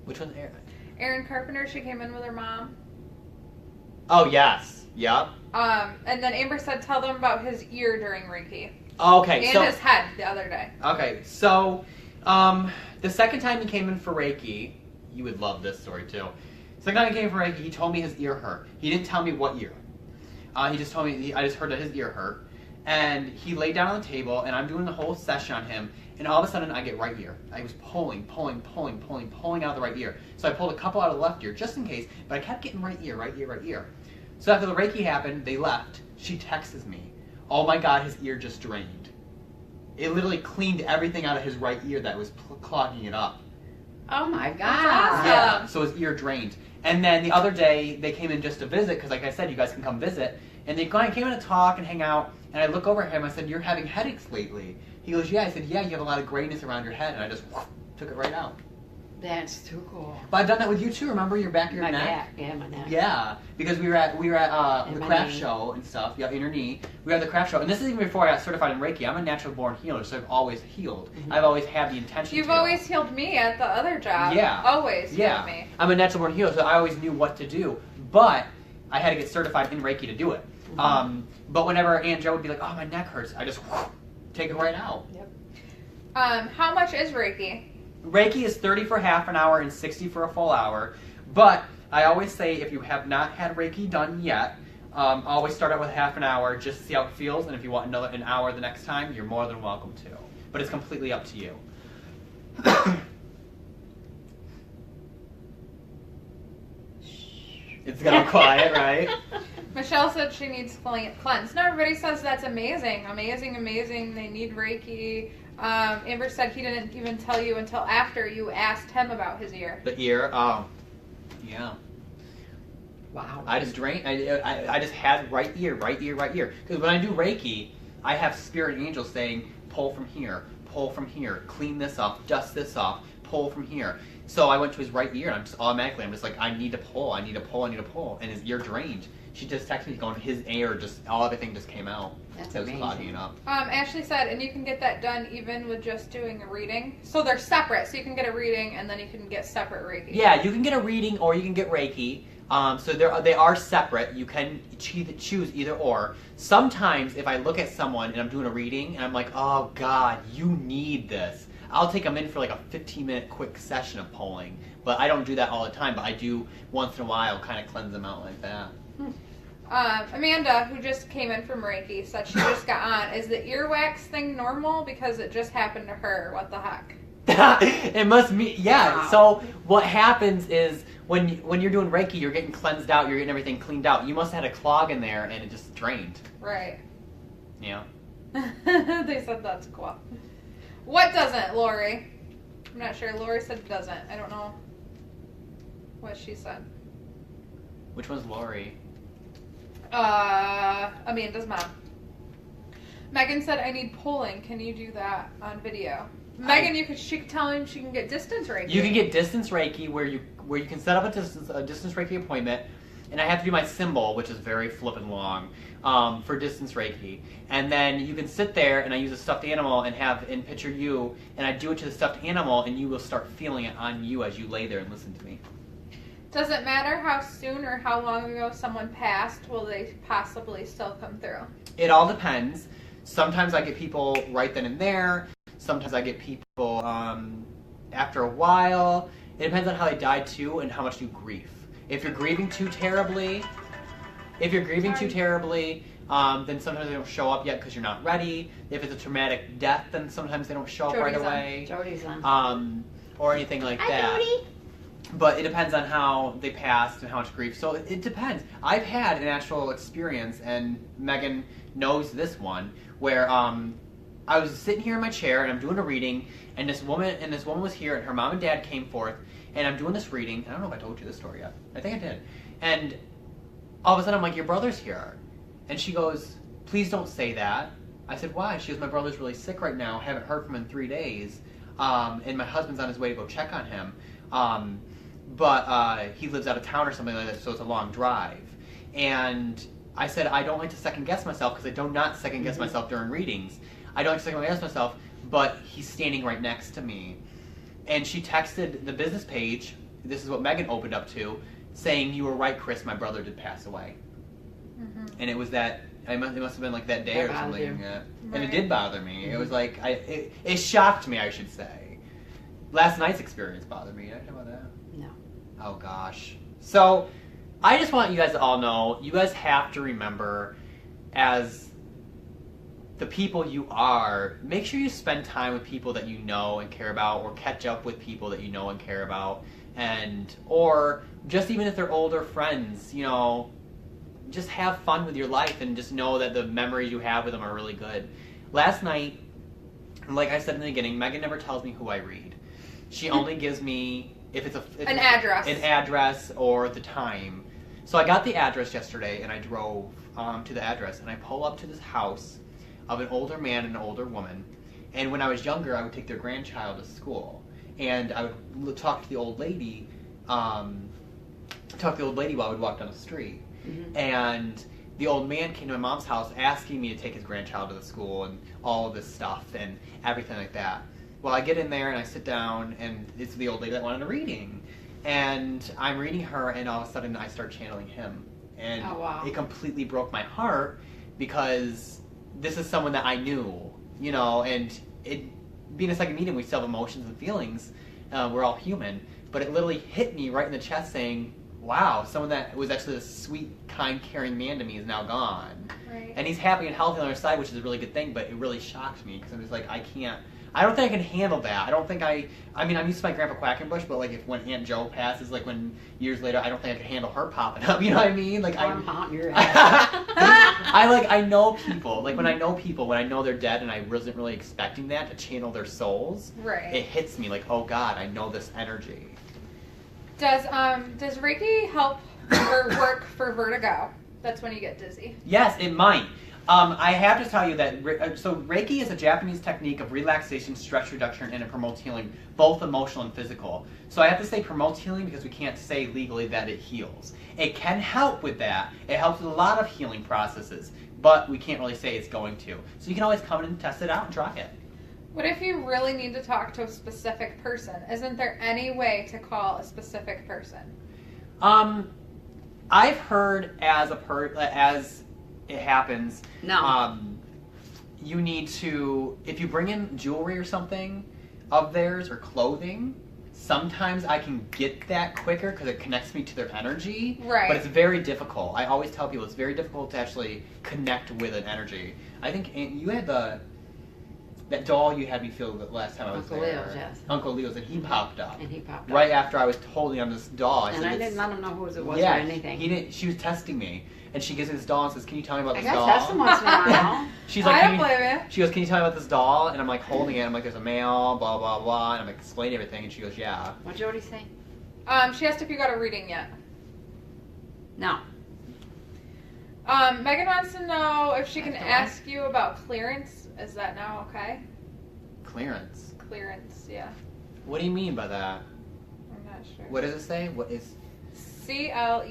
Which one's Erin? Erin Carpenter, she came in with her mom. Oh, yes. Yep. And then Amber said tell them about his ear during Reiki. Okay, And his head the other day. Okay, so the second time he came in for Reiki, you would love this story too. Second time he came for Reiki, he told me his ear hurt. He didn't tell me what ear. He just told me, I just heard that his ear hurt. And he laid down on the table, and I'm doing the whole session on him, and all of a sudden I get right ear. I was pulling out the right ear. So I pulled a couple out of the left ear, just in case, but I kept getting right ear. So after the Reiki happened, they left. She texts me, oh my God, his ear just drained. It literally cleaned everything out of his right ear that was clogging it up. Oh my God. Awesome. Yeah, so his ear drained. And then the other day, they came in just to visit, because like I said, you guys can come visit. And they came in to talk and hang out, and I look over at him, I said, you're having headaches lately. He goes, yeah. I said, yeah, you have a lot of grayness around your head. And I just took it right out. That's too cool. But I've done that with you too, remember your back of your My neck? neck. Yeah, my neck. Yeah, because we were at the my craft knee. show and stuff. Yeah, in your knee. We were at the craft show, and this is even before I got certified in Reiki. I'm a natural born healer, so I've always healed. Mm-hmm. I've always had the intention. You've to. always healed me at the other job. Yeah. Always Yeah. healed me. I'm a natural born healer, so I always knew what to do. But I had to get certified in Reiki to do it. Mm-hmm. But whenever Aunt Jo would be like, "Oh, my neck hurts," I just take it right out. Yep. How much is Reiki? Reiki is 30 for half an hour and 60 for a full hour. But I always say if you have not had Reiki done yet, always start out with half an hour just to see how it feels. And if you want an hour the next time, you're more than welcome to. But it's completely up to you. It's gonna be quiet, right? Michelle said she needs cleanse. No, everybody says that's amazing. Amazing. They need Reiki. Amber said he didn't even tell you until after you asked him about his ear. The ear, yeah. Wow. I just drained. I just had right ear. Because when I do Reiki, I have spirit angels saying, pull from here, clean this off, dust this off, pull from here. So I went to his right ear, and I'm just like, I need to pull, and his ear drained. She just texted me going, his ear everything just came out. That's It was amazing. clogging it up. Ashley said, and you can get that done even with just doing a reading. So they're separate. So you can get a reading, and then you can get separate Reiki. Yeah, you can get a reading or you can get Reiki. So they are separate. You can choose either or. Sometimes if I look at someone and I'm doing a reading and I'm like, oh God, you need this, I'll take them in for like a 15-minute quick session of pulling. But I don't do that all the time, but I do once in a while kind of cleanse them out like that. Amanda, who just came in from Reiki, said she just got on. Is the earwax thing normal? Because it just happened to her. What the heck? It must be, yeah. Wow. So what happens is when you're doing Reiki, you're getting cleansed out, you're getting everything cleaned out. You must have had a clog in there and it just drained. Right. Yeah. They said that's cool. What doesn't, Lori? I'm not sure. Lori said it doesn't. I don't know what she said. Which one's Lori? Amanda's mom. Megan said, I need polling. Can you do that on video? Megan, she could tell him she can get distance Reiki. You can get distance Reiki where you can set up a distance Reiki appointment, and I have to do my symbol, which is very flippin' long, for distance Reiki. And then you can sit there, and I use a stuffed animal and picture you, and I do it to the stuffed animal, and you will start feeling it on you as you lay there and listen to me. Does it matter how soon or how long ago someone passed? Will they possibly still come through? It all depends. Sometimes I get people right then and there. Sometimes I get people after a while. It depends on how they died too and how much you grieve. If you're grieving too terribly, then sometimes they don't show up yet because you're not ready. If it's a traumatic death, then sometimes they don't show up right away. Jody's on. Or anything like that. Jody. But it depends on how they passed and how much grief. So it depends. I've had an actual experience, and Megan knows this one, where I was sitting here in my chair and I'm doing a reading, and this woman was here, and her mom and dad came forth, and I'm doing this reading. I don't know if I told you this story yet. I think I did. And all of a sudden I'm like, your brother's here. And she goes, please don't say that. I said, why? She goes, my brother's really sick right now. I haven't heard from him in 3 days. And my husband's on his way to go check on him. But he lives out of town or something like that, so it's a long drive. And I said, I don't like to second guess myself because I do not second guess myself during readings. I don't like to second guess myself, but he's standing right next to me. And she texted the business page, this is what Megan opened up to, saying, you were right, Chris, my brother did pass away. Mm-hmm. And it was that, it must have been like that day or something. And it did bother me. It was like, it shocked me, I should say. Last night's experience bothered me. Did I talk about that? No. Oh, gosh. So, I just want you guys to all know, you guys have to remember, as the people you are, make sure you spend time with people that you know and care about, or catch up with people that you know and care about, or just even if they're older friends, you know, just have fun with your life and just know that the memories you have with them are really good. Last night, like I said in the beginning, Megan never tells me who I read. She only gives me, if it's an address or the time. So I got the address yesterday, and I drove to the address, and I pull up to this house of an older man and an older woman. And when I was younger, I would take their grandchild to school, and I would talk to the old lady, while I would walk down the street. Mm-hmm. And the old man came to my mom's house asking me to take his grandchild to the school and all of this stuff and everything like that. Well, I get in there and I sit down, and it's the old lady that wanted a reading. And I'm reading her, and all of a sudden I start channeling him. And it completely broke my heart, because this is someone that I knew, you know, and being a second medium, we still have emotions and feelings. We're all human. But it literally hit me right in the chest saying, wow, someone that was actually a sweet, kind, caring man to me is now gone. Right. And he's happy and healthy on the other side, which is a really good thing, but it really shocked me, because I'm just like, I don't think I can handle that. I don't think I mean, I'm used to my Grandpa Quackenbush, but like when Aunt Jo passes, like when years later, I don't think I could handle her popping up, you know what I mean? Like I'm hot in your ass. I know people, like when I know they're dead and I wasn't really expecting that, to channel their souls, right. It hits me like, oh God, I know this energy. Does Reiki help or work for vertigo? That's when you get dizzy. Yes, it might. I have to tell you that, so Reiki is a Japanese technique of relaxation, stress reduction, and it promotes healing, both emotional and physical. So I have to say promotes healing because we can't say legally that it heals. It can help with that. It helps with a lot of healing processes, but we can't really say it's going to. So you can always come in and test it out and try it. What if you really need to talk to a specific person? Isn't there any way to call a specific person? I've heard as it happens. No. You need to, if you bring in jewelry or something of theirs or clothing, sometimes I can get that quicker because it connects me to their energy. Right. But it's very difficult. I always tell people it's very difficult to actually connect with an energy. I think you had that doll you had me feel the last time I was Uncle there. Leo's, yes. Uncle Leo's, and he popped up. And he popped up. Right after I was holding on this doll. And I didn't let him know who it was or anything. He didn't. She was testing me. And she gives me this doll and says, can you tell me about this doll? I test him once in a while. She's like, I don't blame you. She goes, can you tell me about this doll? And I'm like holding it. I'm like, there's a male, blah, blah, blah. And I'm like, explaining everything. And she goes, yeah. What'd Jody say? She asked if you got a reading yet. No. Megan wants to know if she can ask you about clearance. Is that now okay? Clearance? Clearance, yeah. What do you mean by that? I'm not sure. What does it say? What is... Clearence.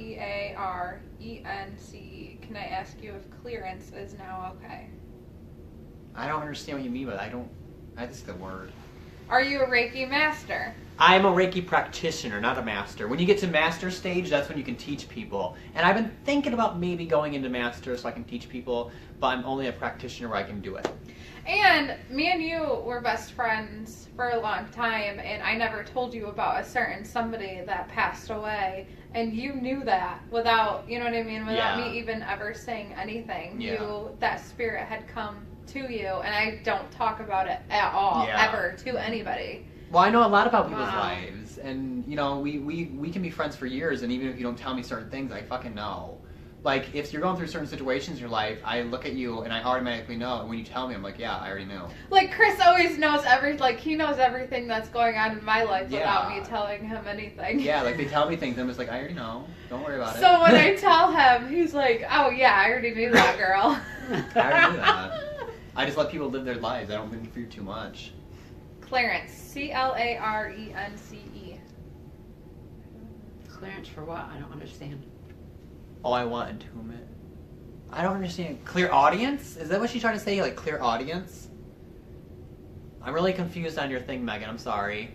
Can I ask you if clearance is now okay? I don't understand what you mean by that. I just the word. Are you a Reiki master? I'm a Reiki practitioner, not a master. When you get to master stage, that's when you can teach people. And I've been thinking about maybe going into master so I can teach people, but I'm only a practitioner where I can do it. And me and you were best friends for a long time, and I never told you about a certain somebody that passed away, and you knew that without, you know what I mean, without me even ever saying anything. Yeah. That spirit had come to you, and I don't talk about it at all, ever, to anybody. Well, I know a lot about people's lives, and, you know, we can be friends for years, and even if you don't tell me certain things, I fucking know. Like, if you're going through certain situations in your life, I look at you and I automatically know. And when you tell me, I'm like, yeah, I already know. Like, Chris always knows he knows everything that's going on in my life without me telling him anything. Yeah, like, they tell me things, I'm just like, I already know. Don't worry about it. So when I tell him, he's like, oh, yeah, I already knew that, girl. I already knew that. I just let people live their lives. I don't interfere too much. Clarence. Clarence. Clearance for what? I don't understand. Oh, I want entombment. I don't understand. Clear audience? Is that what she's trying to say? Like clear audience? I'm really confused on your thing, Megan. I'm sorry.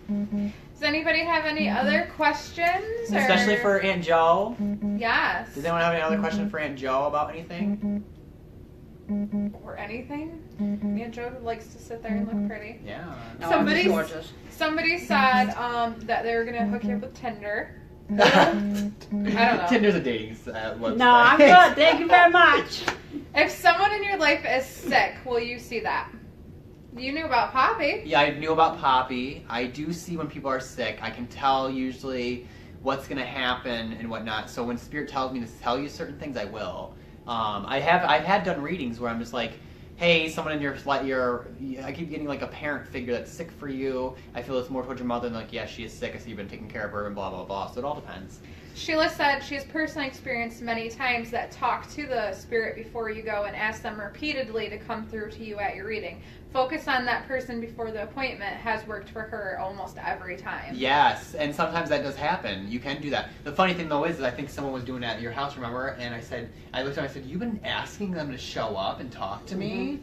Does anybody have any other questions? Or... Especially for Aunt Jo. Yes. Does anyone have any other question for Aunt Jo about anything? Or anything? Aunt Jo likes to sit there and look pretty. Yeah. No, Somebody I'm just gorgeous. Somebody said that they were gonna hook you up with Tinder. I don't know. Tinder's a dating website. No, I'm good. Thank you very much. If someone in your life is sick, will you see that? You knew about Poppy. Yeah, I knew about Poppy. I do see when people are sick. I can tell usually what's going to happen and whatnot. So when Spirit tells me to tell you certain things, I will. I've had done readings where I'm just like, hey, someone in your I keep getting like a parent figure that's sick for you. I feel it's more towards your mother, and like, yeah, she is sick. I see you've been taking care of her, and blah blah blah. So it all depends. Sheila said she has personally experienced many times that talk to the spirit before you go and ask them repeatedly to come through to you at your reading. Focus on that person before the appointment has worked for her almost every time. Yes, and sometimes that does happen. You can do that. The funny thing though is I think someone was doing that at your house, remember? And I looked at them, I said, you've been asking them to show up and talk to me?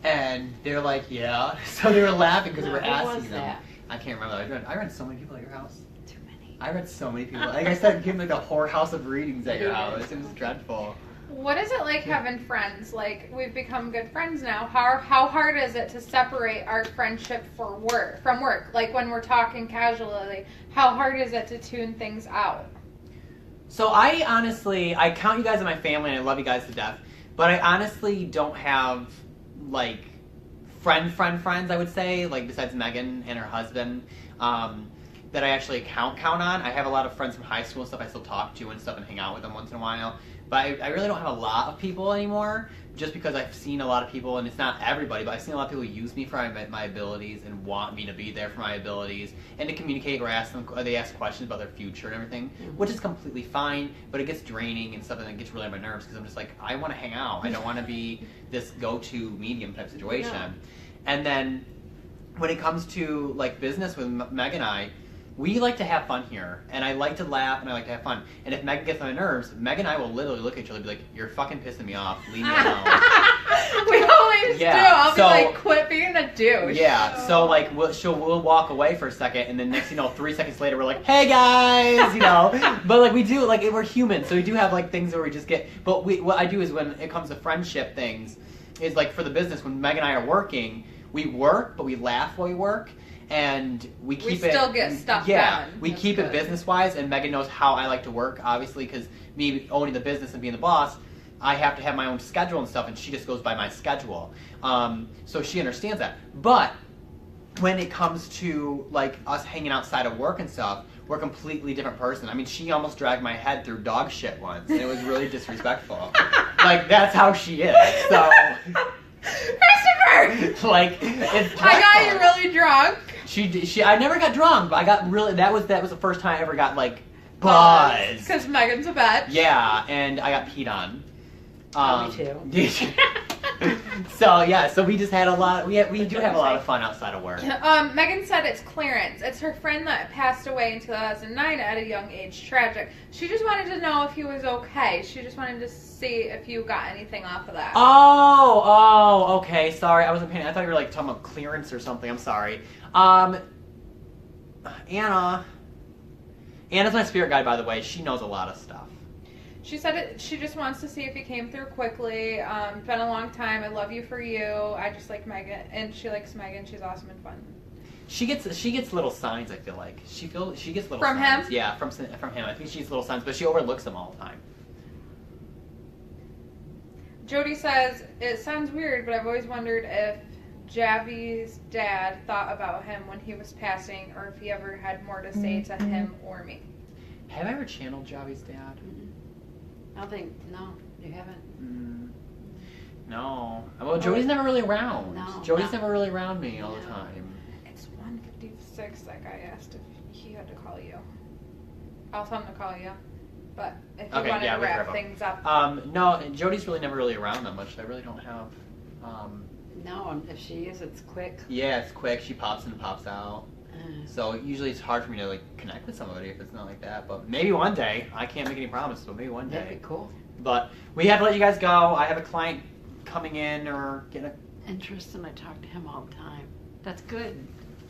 And they're like, yeah. So they were laughing because we were asking them. That? I can't remember. I read so many people at your house. Too many. I read so many people. Like I said, give like a whorehouse of readings at your house. It was dreadful. What is it like having friends? Like, we've become good friends now. How hard is it to separate our friendship from work? Like, when we're talking casually, how hard is it to tune things out? So I count you guys as my family and I love you guys to death. But I honestly don't have, like, friends, I would say, like, besides Megan and her husband, that I actually count on. I have a lot of friends from high school and stuff I still talk to and stuff and hang out with them once in a while. But I really don't have a lot of people anymore, just because I've seen a lot of people, and it's not everybody, but I've seen a lot of people use me for my abilities and want me to be there for my abilities and to communicate or they ask questions about their future and everything, which is completely fine, but it gets draining and stuff, and it gets really on my nerves because I'm just like, I want to hang out. I don't want to be this go-to medium type situation. Yeah. And then when it comes to like business with Meg and I, we like to have fun here, and I like to laugh, and I like to have fun. And if Megan gets on my nerves, Meg and I will literally look at each other and be like, you're fucking pissing me off, leave me alone. We always do. I'll be like, quit being a douche. Yeah, so like, we'll walk away for a second, and then next, 3 seconds later, we're like, hey guys, But like, we do, like, we're human, so we do have like things where we just get, but what I do is when it comes to friendship things, is like for the business, when Meg and I are working, we work, but we laugh while we work. And we still get stuff done. Yeah, we keep it business-wise, and Megan knows how I like to work, obviously, because me owning the business and being the boss, I have to have my own schedule and stuff, and she just goes by my schedule. So she understands that. But when it comes to, like, us hanging outside of work and stuff, we're a completely different person. I mean, she almost dragged my head through dog shit once, and it was really disrespectful. Like, that's how she is, so... Christopher! Like, it's I got you really drunk. I never got drunk, but I got really, that was the first time I ever got, like, buzzed. Because Megan's a bitch. Yeah, and I got peed on. Me too. So we just had a lot, we do have a lot of fun outside of work. Megan said it's Clarence. It's her friend that passed away in 2009 at a young age. Tragic. She just wanted to know if he was okay. She just wanted to see if you got anything off of that. Oh, okay, sorry, I wasn't paying, I thought you were like talking about clearance or something, I'm sorry. Anna's my spirit guide, by the way. She knows a lot of stuff. She said she just wants to see if you came through quickly. It's been a long time. I love you for you. I just like Megan, and she likes Megan. She's awesome and fun. She gets little signs. I feel like she gets little from signs. Him. Yeah, from him. I think she gets little signs, but she overlooks them all the time. Jody says it sounds weird, but I've always wondered if Javi's dad thought about him when he was passing, or if he ever had more to say to him or me. Have I ever channeled Javi's dad? I don't think, no, you haven't. No. Well, Jody's never really around. No, Jody's never really around me all the time. It's 1:56. That guy asked if he had to call you. I'll tell him to call you. But if you wanted to wrap things up. No, Jody's really never really around that much. I really don't have. No, and if she is, it's quick. Yeah, it's quick. She pops in and pops out. So usually it's hard for me to like connect with somebody if it's not like that. But maybe one day. I can't make any promises, but maybe one That'd day. be cool. But we have to let you guys go. I have a client coming in or getting a... And Tristan, I talk to him all the time. That's good.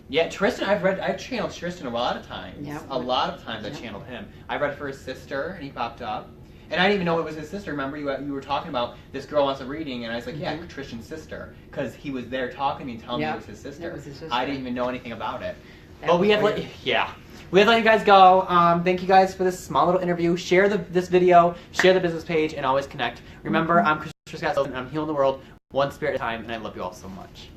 Yeah, Tristan, I've channeled Tristan a lot of times. Yep. A lot of times I Yep. channeled him. I read for his sister and he popped up. And I didn't even know it was his sister. Remember, you were talking about this girl wants a reading, and I was like, yeah, Tristan's sister. Because he was there talking to me and telling me it was his sister. It was his sister. I didn't even know anything about it. That But we was have weird. we have to let you guys go. Thank you guys for this small little interview. Share this video, share the business page, and always connect. Remember, I'm Christopher Scott, and I'm healing the world one spirit at a time, and I love you all so much.